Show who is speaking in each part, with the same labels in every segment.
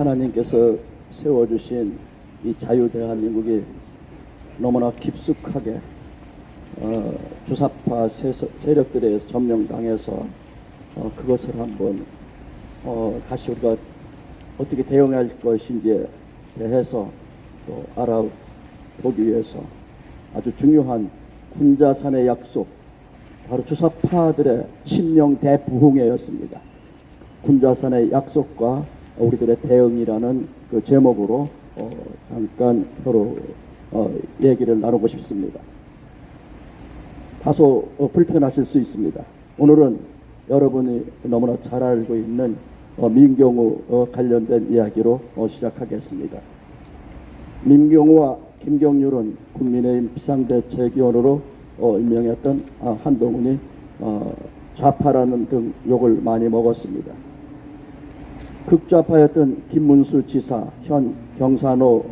Speaker 1: 하나님께서 세워주신 이 자유대한민국이 너무나 깊숙하게 주사파 세력들에 점령당해서 그것을 한번 다시 우리가 어떻게 대응할 것인지에 대해서 또 알아보기 위해서 아주 중요한 군자산의 약속, 바로 주사파들의 심령 대부흥회였습니다. 군자산의 약속과 우리들의 대응이라는 그 제목으로 잠깐 서로 얘기를 나누고 싶습니다. 다소 불편하실 수 있습니다. 오늘은 여러분이 너무나 잘 알고 있는 민경우 관련된 이야기로 시작하겠습니다. 민경우와 김경률은 국민의힘 비상대책위원으로 임명했던 한동훈이 좌파라는 등 욕을 많이 먹었습니다. 극좌파였던 김문수 지사, 현 경산호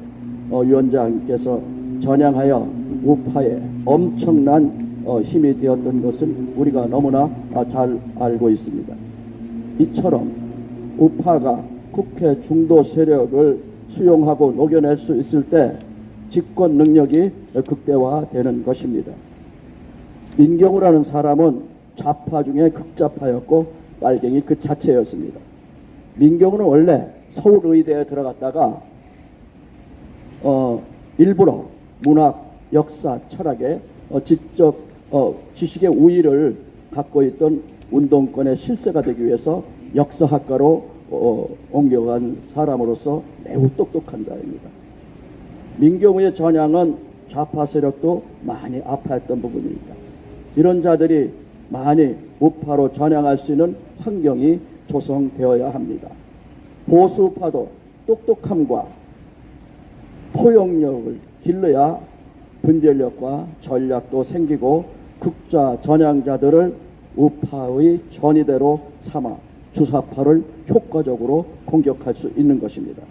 Speaker 1: 위원장께서 전향하여 우파에 엄청난 힘이 되었던 것을 우리가 너무나 잘 알고 있습니다. 이처럼 우파가 국회 중도 세력을 수용하고 녹여낼 수 있을 때 집권 능력이 극대화되는 것입니다. 민경우라는 사람은 좌파 중에 극좌파였고 빨갱이 그 자체였습니다. 민경우는 원래 서울의대에 들어갔다가 일부러 문학, 역사, 철학에 직접 지식의 우위를 갖고 있던 운동권의 실세가 되기 위해서 역사학과로 옮겨간 사람으로서 매우 똑똑한 자입니다. 민경우의 전향은 좌파 세력도 많이 아파했던 부분입니다. 이런 자들이 많이 우파로 전향할 수 있는 환경이 조성되어야 합니다. 보수파도 똑똑함과 포용력을 길러야 분별력과 전략도 생기고 극좌 전향자들을 우파의 전이대로 삼아 주사파를 효과적으로 공격할 수 있는 것입니다.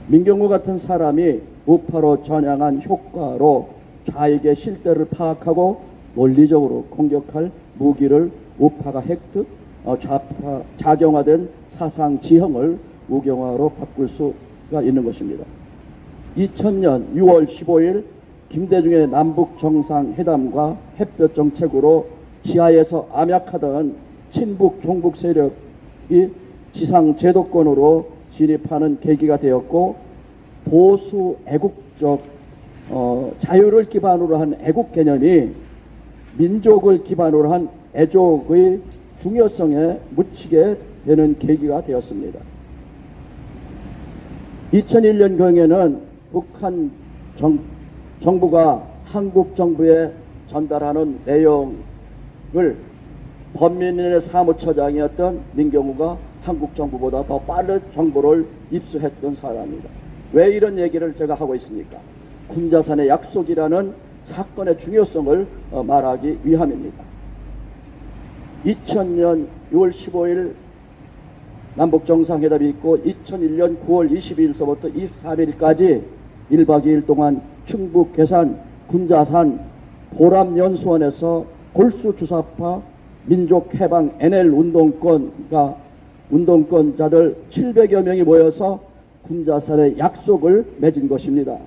Speaker 1: 민경우 같은 사람이 우파로 전향한 효과로 좌익의 실대를 파악하고 논리적으로 공격할 무기를 우파가 획득, 좌파 작용화된 사상 지형을 우경화로 바꿀 수가 있는 것입니다. 2000년 6월 15일 김대중의 남북 정상회담과 햇볕 정책으로 지하에서 암약하던 친북 종북 세력이 지상 제도권으로 진입하는 계기가 되었고, 보수 애국적 자유를 기반으로 한 애국 개념이 민족을 기반으로 한 애족의 중요성에 묻히게 되는 계기가 되었습니다. 2001년경에는 북한 정부가 한국 정부에 전달하는 내용을 범민의 사무처장이었던 민경우가 한국 정부보다 더 빠른 정보를 입수했던 사람입니다. 왜 이런 얘기를 제가 하고 있습니까? 군자산의 약속이라는 사건의 중요성을 말하기 위함입니다. 2000년 6월 15일 남북정상회담이 있고 2001년 9월 22일서부터 23일까지 1박 2일 동안 충북 괴산 군자산 보람연수원에서 골수 주사파 민족해방 NL 운동권자들 700여 명이 모여서 군자산의 약속을 맺은 것입니다.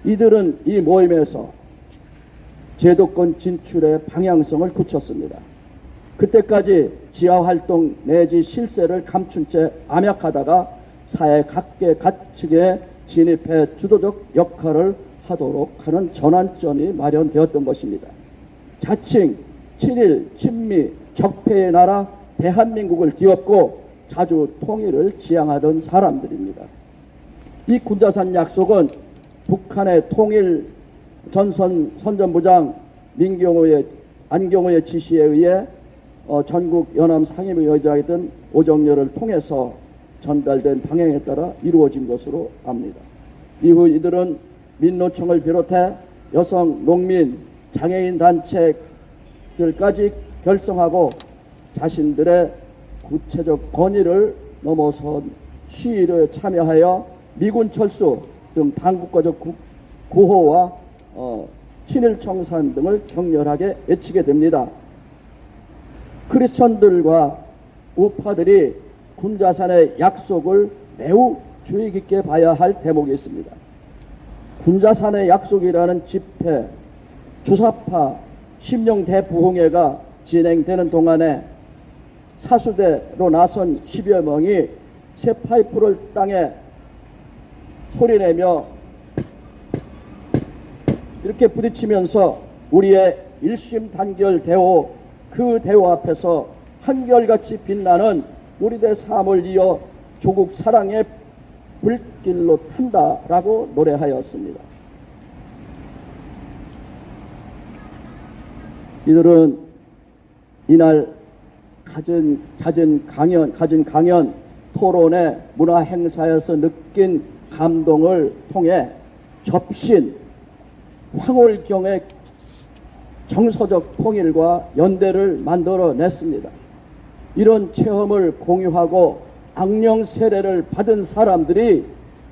Speaker 1: 이들은 이 모임에서 제도권 진출의 방향성을 굳혔습니다. 그때까지 지하활동 내지 실세를 감춘 채 암약하다가 사회 각계 각측에 진입해 주도적 역할을 하도록 하는 전환점이 마련되었던 것입니다. 자칭 친일, 친미, 적폐의 나라 대한민국을 뒤엎고 자주 통일을 지향하던 사람들입니다. 이 군자산 약속은 북한의 통일 선전부장 안경호의 지시에 의해 전국 연합 상임위원장이던 오정렬을 통해서 전달된 방향에 따라 이루어진 것으로 압니다. 이후 이들은 민노총을 비롯해 여성, 농민, 장애인 단체들까지 결성하고 자신들의 구체적 권위를 넘어선 시위에 참여하여 미군 철수 등 반국가적 구호와 친일 청산 등을 격렬하게 외치게 됩니다. 크리스천들과 우파들이 군자산의 약속을 매우 주의 깊게 봐야 할 대목이 있습니다. 군자산의 약속이라는 집회, 주사파 심령 대부흥회가 진행되는 동안에 사수대로 나선 10여 명이 새 파이프를 땅에 소리내며 이렇게 부딪히면서 우리의 일심단결 대호, 그 대호 앞에서 한결같이 빛나는 우리들의 삶을 이어 조국 사랑의 불길로 탄다라고 노래하였습니다. 이들은 이날 가진 강연, 토론회, 문화 행사에서 느낀 감동을 통해 접신, 황홀경의 정서적 통일과 연대를 만들어냈습니다. 이런 체험을 공유하고 악령 세례를 받은 사람들이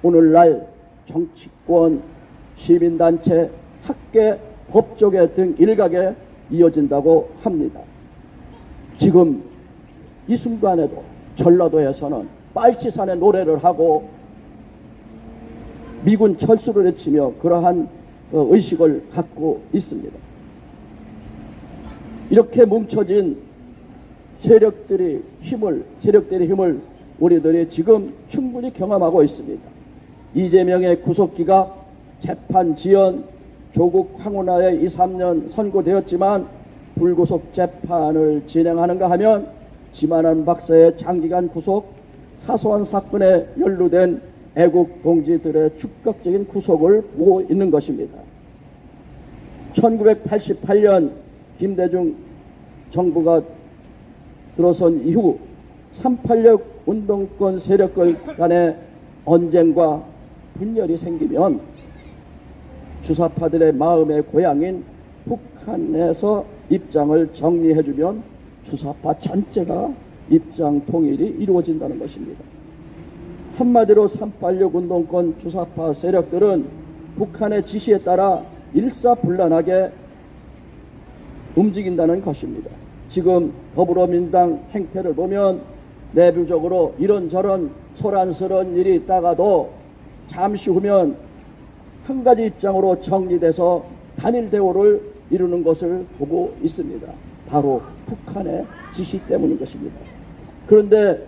Speaker 1: 오늘날 정치권, 시민단체, 학계, 법조계 등 일각에 이어진다고 합니다. 지금 이 순간에도 전라도에서는 빨치산의 노래를 하고 미군 철수를 외치며 그러한 의식을 갖고 있습니다. 이렇게 뭉쳐진 세력들의 힘을 우리들이 지금 충분히 경험하고 있습니다. 이재명의 구속기가 재판 지연, 조국 황운하에 2, 3년 선고되었지만 불구속 재판을 진행하는가 하면 지만한 박사의 장기간 구속, 사소한 사건에 연루된 애국 동지들의 즉각적인 구속을 보고 있는 것입니다. 1988년 김대중 정부가 들어선 이후 386 운동권 세력들 간의 언쟁과 분열이 생기면 주사파들의 마음의 고향인 북한에서 입장을 정리해주면 주사파 전체가 입장 통일이 이루어진다는 것입니다. 한마디로 386 운동권 주사파 세력들은 북한의 지시에 따라 일사불란하게 움직인다는 것입니다. 지금 더불어민주당 행태를 보면 내부적으로 이런저런 소란스러운 일이 있다가도 잠시 후면 한 가지 입장으로 정리돼서 단일 대우를 이루는 것을 보고 있습니다. 바로 북한의 지시 때문인 것입니다. 그런데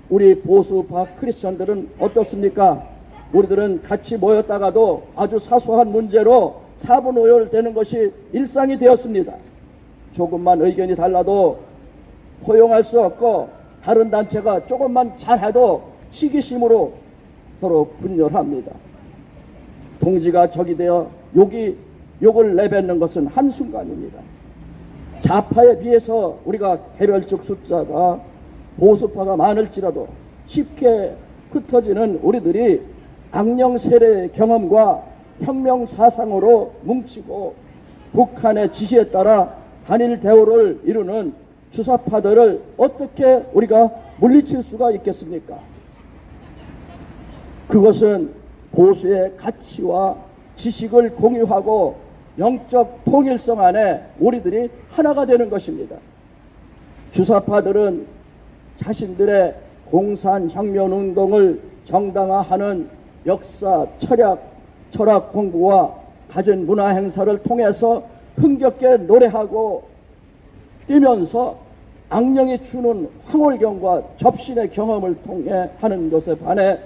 Speaker 1: 우리 보수파 크리스천들은 어떻습니까? 우리들은 같이 모였다가도 아주 사소한 문제로 사분오열되는 것이 일상이 되었습니다. 조금만 의견이 달라도 포용할 수 없고 다른 단체가 조금만 잘해도 시기심으로 서로 분열합니다. 동지가 적이 되어 욕을 내뱉는 것은 한순간입니다. 좌파에 비해서 우리가 개별적 숫자가 보수파가 많을지라도 쉽게 흩어지는 우리들이 악령 세례의 경험과 혁명 사상으로 뭉치고 북한의 지시에 따라 한일 대우를 이루는 주사파들을 어떻게 우리가 물리칠 수가 있겠습니까? 그것은 보수의 가치와 지식을 공유하고 영적 통일성 안에 우리들이 하나가 되는 것입니다. 주사파들은 자신들의 공산혁명운동을 정당화하는 역사, 철학 공부와 갖은 문화 행사를 통해서 흥겹게 노래하고 뛰면서 악령이 주는 황홀경과 접신의 경험을 통해 하는 것에 반해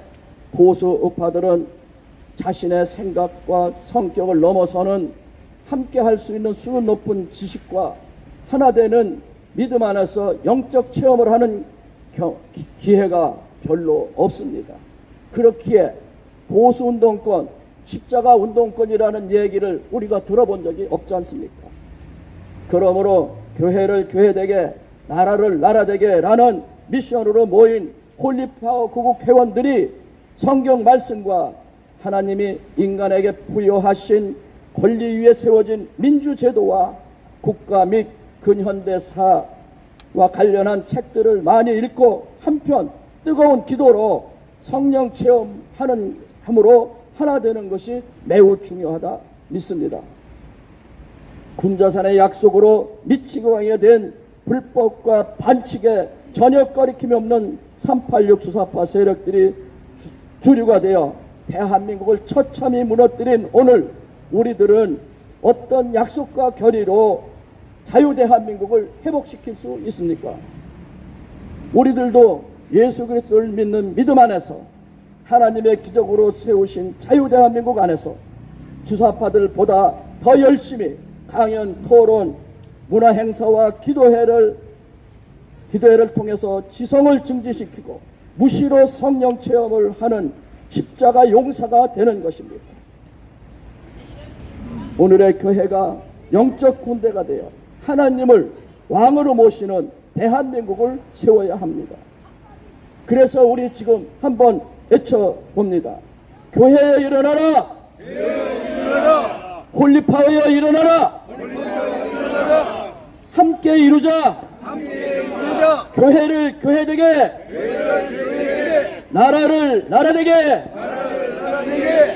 Speaker 1: 보수 우파들은 자신의 생각과 성격을 넘어서는 함께 할 수 있는 수준 높은 지식과 하나 되는 믿음 안에서 영적 체험을 하는 기회가 별로 없습니다. 그렇기에 보수운동권, 십자가운동권이라는 얘기를 우리가 들어본 적이 없지 않습니까? 그러므로 교회를 교회되게, 나라를 나라되게 라는 미션으로 모인 홀리파워 구국 회원들이 성경 말씀과 하나님이 인간에게 부여하신 권리 위에 세워진 민주제도와 국가 및 근현대사와 관련한 책들을 많이 읽고 한편 뜨거운 기도로 성령 체험함으로 하나 되는 것이 매우 중요하다 믿습니다. 군자산의 약속으로 미치광이가 된 불법과 반칙에 전혀 꺼리낌이 없는 386 주사파 세력들이 주류가 되어 대한민국을 처참히 무너뜨린 오늘 우리들은 어떤 약속과 결의로 자유대한민국을 회복시킬 수 있습니까? 우리들도 예수 그리스도를 믿는 믿음 안에서 하나님의 기적으로 세우신 자유대한민국 안에서 주사파들보다 더 열심히 강연, 토론, 문화행사와 기도회를 통해서 지성을 증진시키고 무시로 성령 체험을 하는 십자가 용사가 되는 것입니다. 오늘의 교회가 영적 군대가 되어 하나님을 왕으로 모시는 대한민국을 세워야 합니다. 그래서 우리 지금 한번 외쳐봅니다. 교회에 일어나라! 홀리파워에 일어나라! 함께 이루자! 교회를 교회되게! 나라를 나라되게!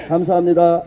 Speaker 1: 감사합니다.